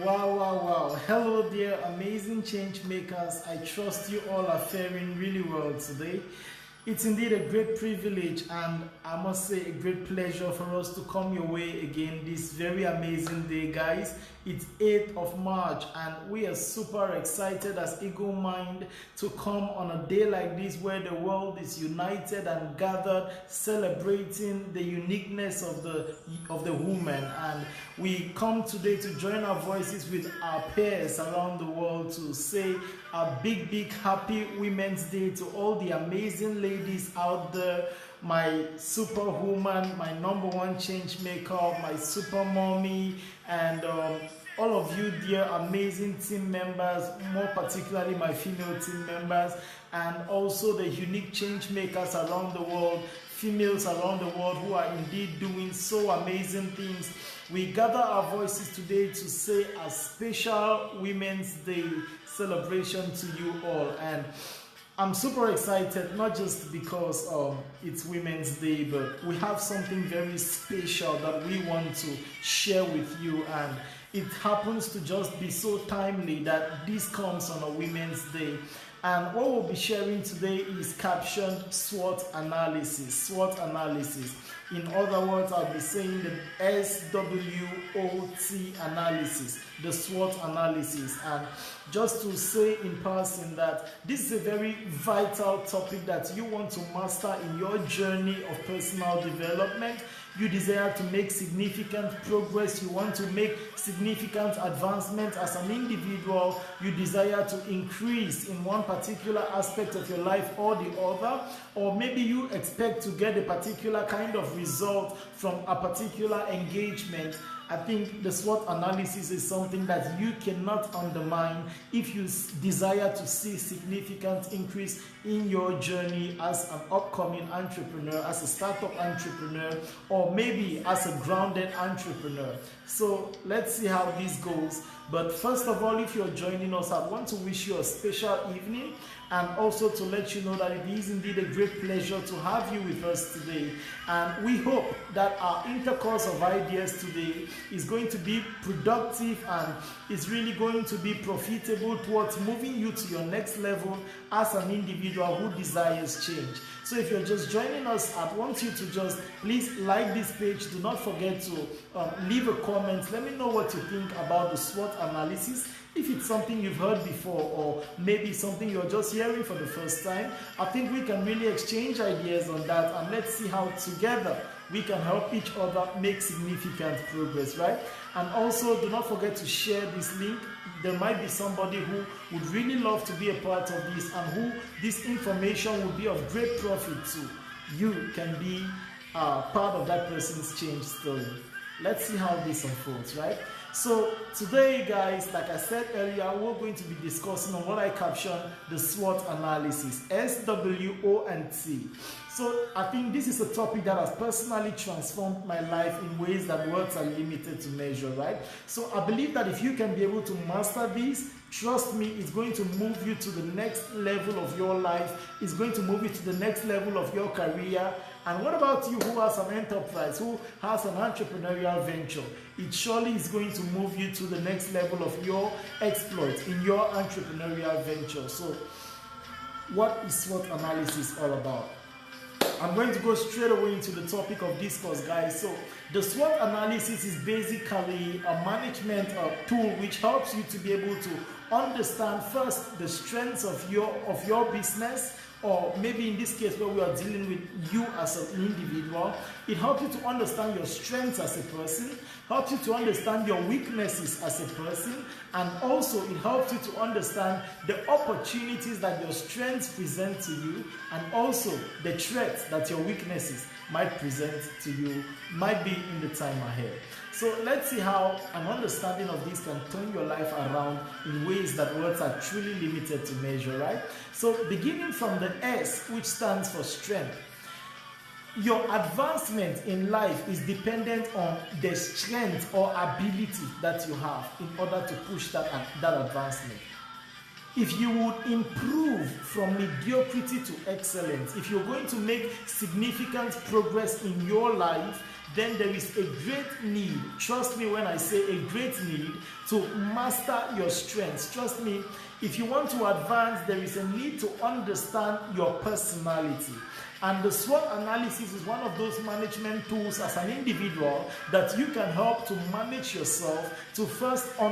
Wow, wow, wow. Hello, dear amazing change makers. I trust you all are faring really well today. It's indeed a great privilege and I must say a great pleasure for us to come your way again this very amazing day, guys. It's 8th of March and we are super excited as Eagle Mind to come on a day like this where the world is united and gathered celebrating the uniqueness of the woman, and we come today to join our voices with our peers around the world to say a big happy Women's Day to all the amazing ladies out there, my superwoman, my number one change maker, my super mommy, and all of you dear amazing team members, more particularly my female team members, and also the unique change makers around the world, females around the world who are indeed doing so amazing things. We gather our voices today to say a special Women's Day celebration to you all, and I'm super excited, not just because it's Women's Day, but we have something very special that we want to share with you, and it happens to just be so timely that this comes on a Women's Day. And what we'll be sharing today is captioned SWOT analysis. SWOT analysis. In other words, I'll be saying the SWOT analysis, the SWOT analysis. And just to say in passing that this is a very vital topic that you want to master in your journey of personal development. You desire to make significant progress, you want to make significant advancement as an individual, you desire to increase in one particular aspect of your life or the other, or maybe you expect to get a particular kind of result from a particular engagement. I think the SWOT analysis is something that you cannot undermine if you desire to see significant increase in your journey as an upcoming entrepreneur, as a startup entrepreneur, or maybe as a grounded entrepreneur. So let's see how this goes. But first of all, if you're joining us, I want to wish you a special evening, and also to let you know that it is indeed a great pleasure to have you with us today. And we hope that our intercourse of ideas today is going to be productive and is really going to be profitable towards moving you to your next level as an individual who desires change. So if you're just joining us, I want you to just please like this page. Do not forget to leave a comment. Let me know what you think about the SWOT analysis. If it's something you've heard before, or maybe something you're just hearing for the first time, I think we can really exchange ideas on that, and let's see how together we can help each other make significant progress, right? And also, do not forget to share this link. There might be somebody who would really love to be a part of this, and who this information will be of great profit to. You can be part of that person's change story. Let's see how this unfolds, right? So today, guys, like I said earlier, we're going to be discussing on what I captioned the SWOT analysis, SWOT. So I think this is a topic that has personally transformed my life in ways that words are limited to measure, right? So I believe that if you can be able to master this, trust me, it's going to move you to the next level of your life. It's going to move you to the next level of your career. And what about you who has an enterprise, who has an entrepreneurial venture? It surely is going to move you to the next level of your exploits in your entrepreneurial venture. So what is SWOT analysis all about? I'm going to go straight away into the topic of discourse, guys. So the SWOT analysis is basically a management tool which helps you to be able to understand first the strengths of your business, or maybe in this case where we are dealing with you as an individual. It helps you to understand your strengths as a person, helps you to understand your weaknesses as a person, and also it helps you to understand the opportunities that your strengths present to you, and also the threats that your weaknesses might present to you, might be in the time ahead. So let's see how an understanding of this can turn your life around in ways that words are truly limited to measure, right? So beginning from the S, which stands for strength. Your advancement in life is dependent on the strength or ability that you have in order to push that advancement. If you would improve from mediocrity to excellence, if you're going to make significant progress in your life, then there is a great need, trust me when I say a great need, to master your strengths. Trust me, if you want to advance, there is a need to understand your personality. And the SWOT analysis is one of those management tools as an individual that you can help to manage yourself to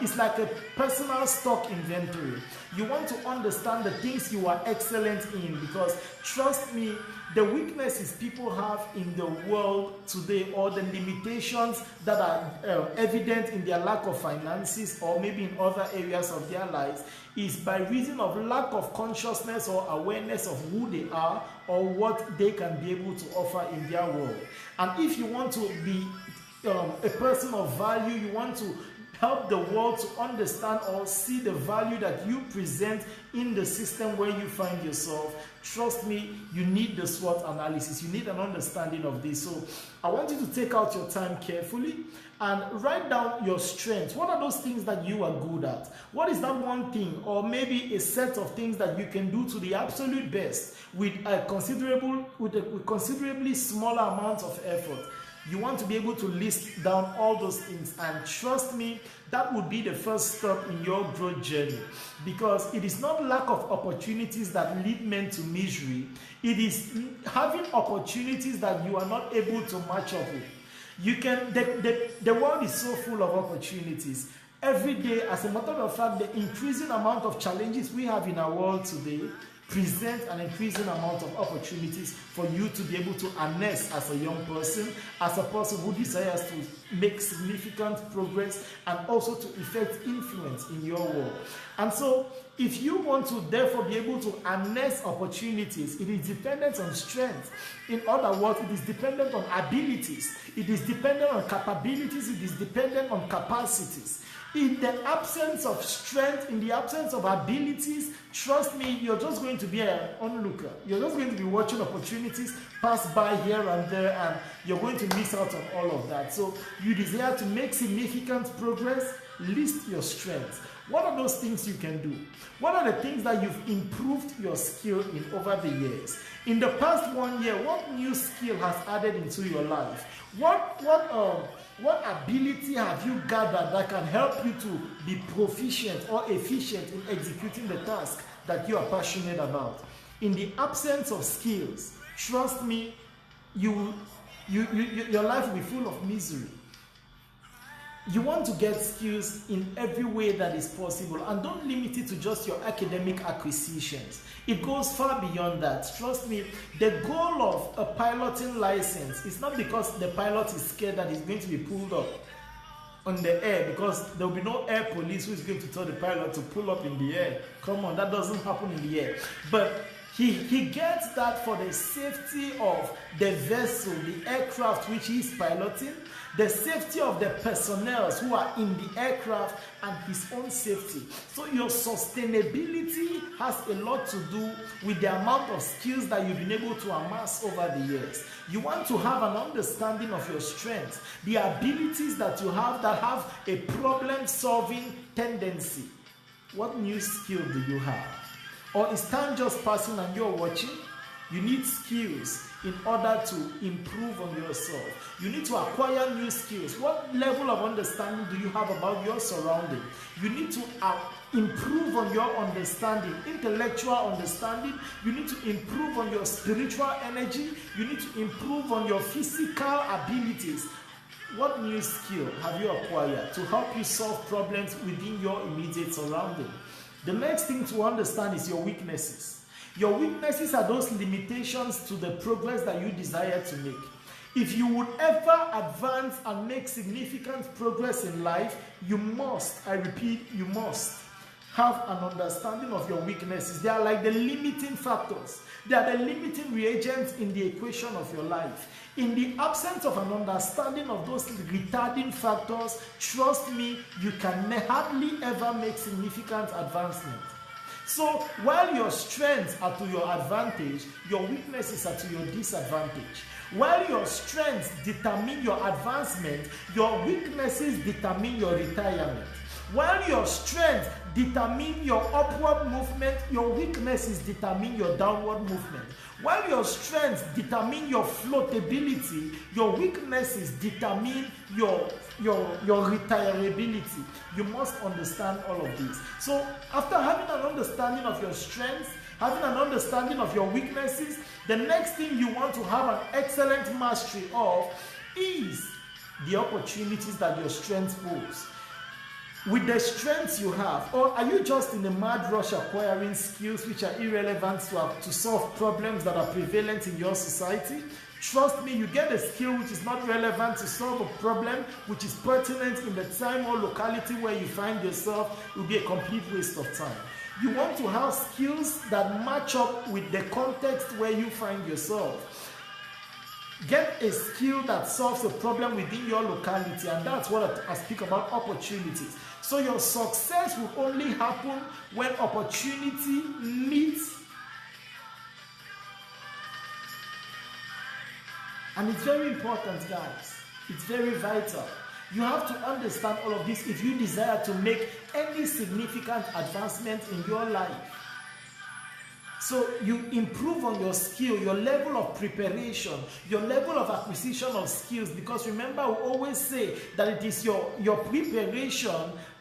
it's like a personal stock inventory. You want to understand the things you are excellent in, because trust me, the weaknesses people have in the world today, or the limitations that are evident in their lack of finances or maybe in other areas of their lives, is by reason of lack of consciousness or awareness of who they are or what they can be able to offer in their world. And if you want to be a person of value, you want to help the world to understand or see the value that you present in the system where you find yourself, trust me, you need the SWOT analysis. You need an understanding of this. So I want you to take out your time carefully and write down your strengths. What are those things that you are good at? What is that one thing or maybe a set of things that you can do to the absolute best with a considerably smaller amount of effort? You want to be able to list down all those things, and trust me, that would be the first step in your growth journey, because it is not lack of opportunities that lead men to misery. It is having opportunities that you are not able to match up with. The world is so full of opportunities. Every day, as a matter of fact, the increasing amount of challenges we have in our world today present an increasing amount of opportunities for you to be able to harness as a young person, as a person who desires to make significant progress and also to effect influence in your world. And so, if you want to therefore be able to harness opportunities, it is dependent on strength. In other words, it is dependent on abilities. It is dependent on capabilities. It is dependent on capacities. In the absence of strength, in the absence of abilities, trust me, you're just going to be an onlooker. You're just going to be watching opportunities pass by here and there, and you're going to miss out on all of that. So you desire to make significant progress, list your strengths. What are those things you can do? What are the things that you've improved your skill in over the years? In the past 1 year, what new skill has added into your life? What ability have you gathered that can help you to be proficient or efficient in executing the task that you are passionate about? In the absence of skills, trust me, your life will be full of misery. You want to get skills in every way that is possible, and don't limit it to just your academic acquisitions. It goes far beyond that. Trust me, the goal of a piloting license is not because the pilot is scared that he's going to be pulled up on the air, because there will be no air police who is going to tell the pilot to pull up in the air. Come on, that doesn't happen in the air. But he gets that for the safety of the vessel, the aircraft which he is piloting, the safety of the personnel who are in the aircraft, and his own safety. So your sustainability has a lot to do with the amount of skills that you've been able to amass over the years. You want to have an understanding of your strengths, the abilities that you have that have a problem-solving tendency. What new skill do you have? Or is time just passing and you're watching? You need skills in order to improve on yourself. You need to acquire new skills. What level of understanding do you have about your surrounding? You need to improve on your understanding, intellectual understanding. You need to improve on your spiritual energy. You need to improve on your physical abilities. What new skill have you acquired to help you solve problems within your immediate surrounding? The next thing to understand is your weaknesses. Your weaknesses are those limitations to the progress that you desire to make. If you would ever advance and make significant progress in life, you must, I repeat, you must have an understanding of your weaknesses. They are like the limiting factors. They are the limiting reagents in the equation of your life. In the absence of an understanding of those retarding factors, trust me, you can hardly ever make significant advancement. So while your strengths are to your advantage, your weaknesses are to your disadvantage. While your strengths determine your advancement, your weaknesses determine your retirement. While your strengths determine your upward movement, your weaknesses determine your downward movement. While your strengths determine your floatability, your weaknesses determine your retirability. You must understand all of this. So after having an understanding of your strengths, having an understanding of your weaknesses, the next thing you want to have an excellent mastery of is the opportunities that your strengths pose. With the strengths you have, or are you just in a mad rush acquiring skills which are irrelevant to solve problems that are prevalent in your society? Trust me, you get a skill which is not relevant to solve a problem which is pertinent in the time or locality where you find yourself, it will be a complete waste of time. You want to have skills that match up with the context where you find yourself. Get a skill that solves a problem within your locality, and that's what I speak about, opportunities. So your success will only happen when opportunity meets. And it's very important, guys. It's very vital. You have to understand all of this if you desire to make any significant advancement in your life. So you improve on your skill, your level of preparation, your level of acquisition of skills, because remember, we always say that it is your preparation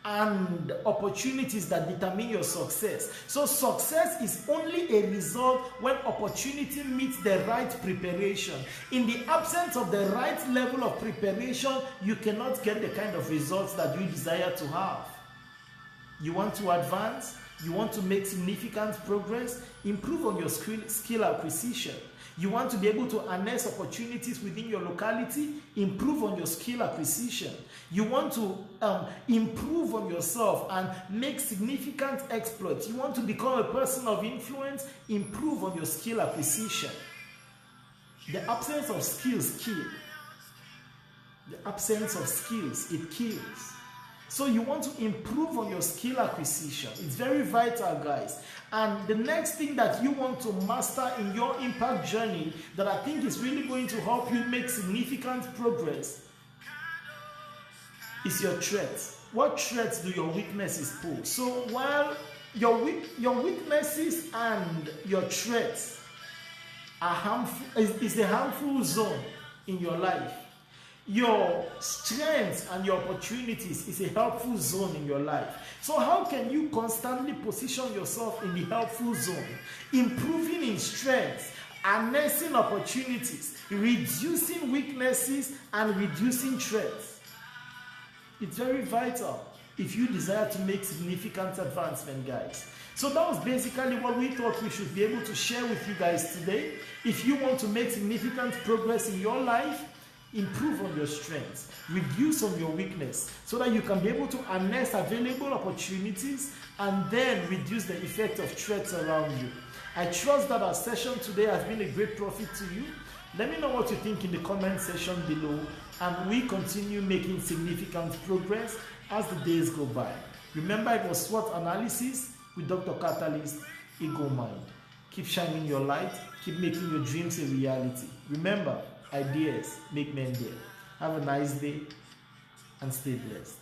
and opportunities that determine your success. So success is only a result when opportunity meets the right preparation. In the absence of the right level of preparation, you cannot get the kind of results that you desire to have. You want to advance, you want to make significant progress, improve on your skill acquisition. You want to be able to harness opportunities within your locality, improve on your skill acquisition. You want to improve on yourself and make significant exploits. You want to become a person of influence, improve on your skill acquisition. The absence of skills kills. The absence of skills, it kills. So you want to improve on your skill acquisition. It's very vital, guys. And the next thing that you want to master in your impact journey that I think is really going to help you make significant progress is your threats. What threats do your weaknesses pose? So while your weaknesses and your threats are harmful, is a harmful zone in your life, your strengths and your opportunities is a helpful zone in your life. So how can you constantly position yourself in the helpful zone, improving in strengths, harnessing opportunities, reducing weaknesses, and reducing threats? It's very vital if you desire to make significant advancement, guys. So that was basically what we thought we should be able to share with you guys today. If you want to make significant progress in your life, improve on your strengths, reduce on your weakness, so that you can be able to harness available opportunities and then reduce the effect of threats around you. I trust that our session today has been a great profit to you. Let me know what you think in the comment section below, and we continue making significant progress as the days go by. Remember, it was SWOT analysis with Dr. Catalyst, Ego Mind. Keep shining your light, keep making your dreams a reality. Remember, ideas make men dare. Have a nice day and stay blessed.